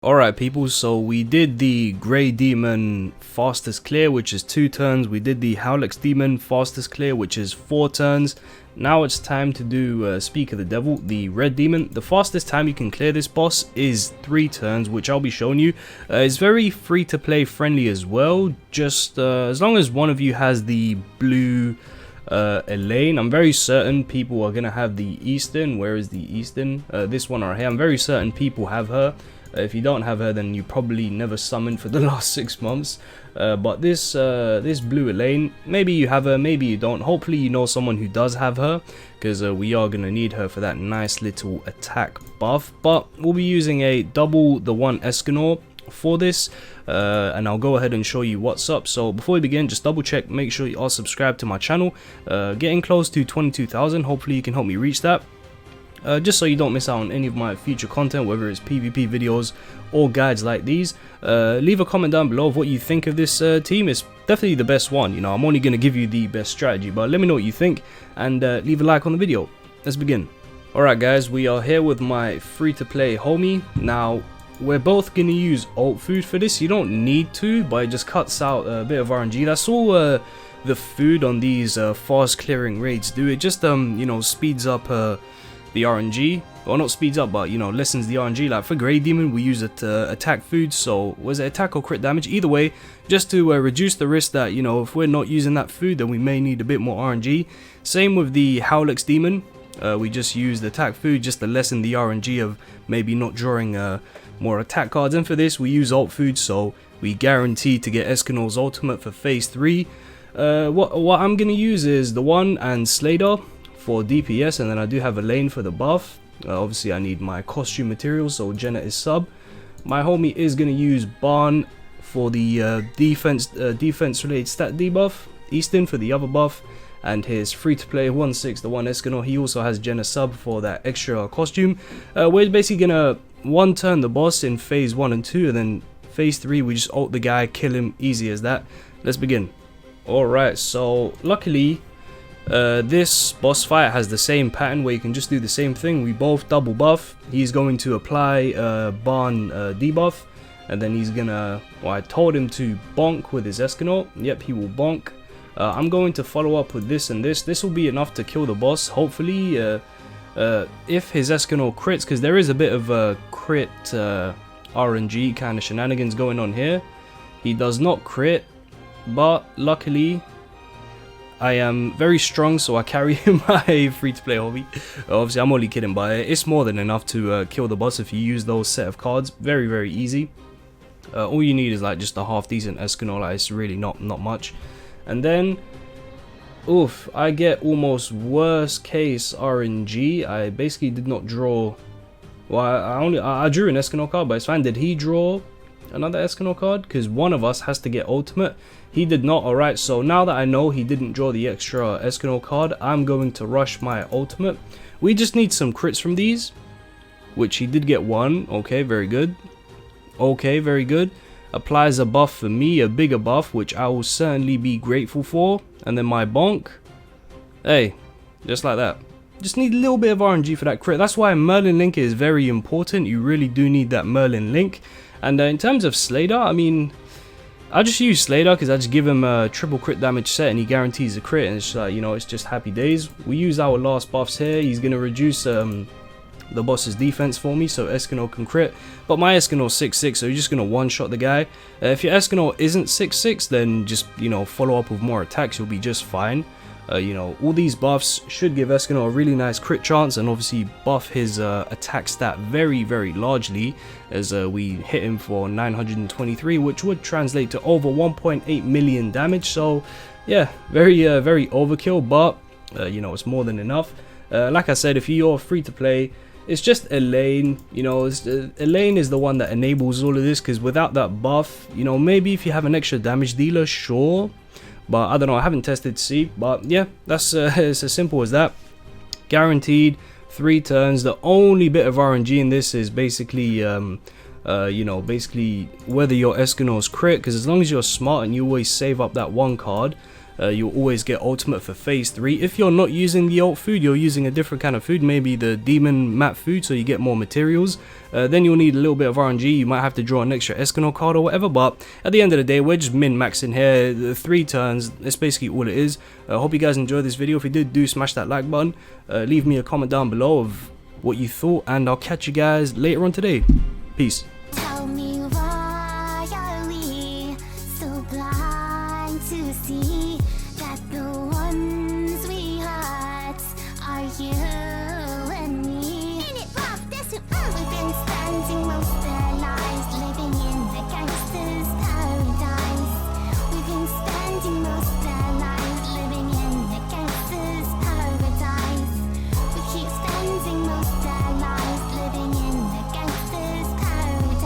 Alright people, so we did the Grey Demon fastest clear, which is 2 turns. We did the Howlex Demon fastest clear, which is 4 turns. Now it's time to do Speak of the Devil, the Red Demon. The fastest time you can clear this boss is 3 turns, which I'll be showing you. It's very free to play friendly as well, just as long as one of you has the blue Elaine. I'm very certain people are going to have the Eastern. Where is the Eastern? This one right here. I'm very certain people have her. If you don't have her, then you probably never summoned for the last 6 months. But this blue Elaine, maybe you have her, maybe you don't. Hopefully you know someone who does have her, because we are going to need her for that nice little attack buff. But we'll be using a double the one Escanor for this, and I'll go ahead and show you what's up. So before we begin, just double check, make sure you are subscribed to my channel. Getting close to 22,000, hopefully you can help me reach that. Just so you don't miss out on any of my future content, whether it's PvP videos or guides like these. Leave a comment down below of what you think of this team. It's definitely the best one. You know, I'm only going to give you the best strategy, but let me know what you think, and leave a like on the video. Let's begin. Alright guys, we are here with my free-to-play homie. Now, we're both going to use alt food for this. You don't need to, but it just cuts out a bit of RNG. That's all the food on these fast clearing raids do. It just, you know, speeds up the RNG, well, not speeds up, but you know, lessens the RNG. Like for Grey Demon, we use it to attack food, so was it attack or crit damage? Either way, just to reduce the risk that, you know, if we're not using that food, then we may need a bit more RNG. Same with the Howlex Demon, we just use the attack food just to lessen the RNG of maybe not drawing more attack cards. And for this, we use alt food, so we guarantee to get Escanor's ultimate for phase 3. What I'm gonna use is the one and Slater for DPS, and then I do have a lane for the buff. Obviously I need my costume materials, so Jenna is sub. My homie is going to use Barn for the defense related stat debuff, Easton for the other buff, and his free to play 1/6 the one Escanor. He also has Jenna sub for that extra costume. We're basically gonna one turn the boss in phase 1 and 2, and then phase 3 we just ult the guy, kill him, easy as that. Let's begin. Alright, so luckily this boss fight has the same pattern where you can just do the same thing. We both double buff. He's going to apply Barn debuff, and then he's gonna, well, I told him to bonk with his Escanor. Yep, he will bonk. I'm going to follow up with this and this. This will be enough to kill the boss, hopefully, if his Escanor crits, because there is a bit of a crit RNG kind of shenanigans going on here. He does not crit, but luckily I am very strong, so I carry my free-to-play hobby. Obviously, I'm only kidding, but it's more than enough to kill the boss if you use those set of cards. Very, very easy. All you need is like just a half-decent Escanor. Like, it's really not much. And then, oof, I get almost worst case RNG. I basically did not draw. Well, I drew an Escanor card, but it's fine. Did he draw another Escanor card? Because one of us has to get ultimate. He did not. Alright, so now that I know he didn't draw the extra Escanor card, I'm going to rush my ultimate. We just need some crits from these, which he did get one. Okay, very good. Okay, very good. Applies a buff for me, a bigger buff, which I will certainly be grateful for. And then my bonk. Hey, just like that. Just need a little bit of RNG for that crit. That's why Merlin Link is very important. You really do need that Merlin Link. And in terms of Slater, I mean, I just use Slater because I just give him a triple crit damage set and he guarantees a crit, and it's like, you know, it's just happy days. We use our last buffs here. He's going to reduce the boss's defense for me so Escanor can crit, but my Escanor's 6/6, so you're just going to one-shot the guy. If your Escanor isn't 6/6, then just, you know, follow up with more attacks, you'll be just fine. You know, all these buffs should give Escanor a really nice crit chance, and obviously buff his attack stat very, very largely, as we hit him for 923, which would translate to over 1.8 million damage. So yeah, very very overkill, but you know, it's more than enough. Like I said, if you're free to play, it's just Elaine. You know, Elaine is the one that enables all of this, because without that buff, you know, maybe if you have an extra damage dealer, sure. But I don't know, I haven't tested to see. But yeah, that's it's as simple as that. Guaranteed 3 turns. The only bit of RNG in this is basically, you know, basically whether your Escanor's crit. Because as long as you're smart and you always save up that one card, you'll always get ultimate for phase 3. If you're not using the ult food, you're using a different kind of food, maybe the demon map food, so you get more materials, then you'll need a little bit of RNG. You might have to draw an extra Escanor card or whatever, but at the end of the day, we're just min-maxing here. The 3 turns, that's basically all it is. I hope you guys enjoyed this video. If you did, do smash that like button. Leave me a comment down below of what you thought, and I'll catch you guys later on today. Peace.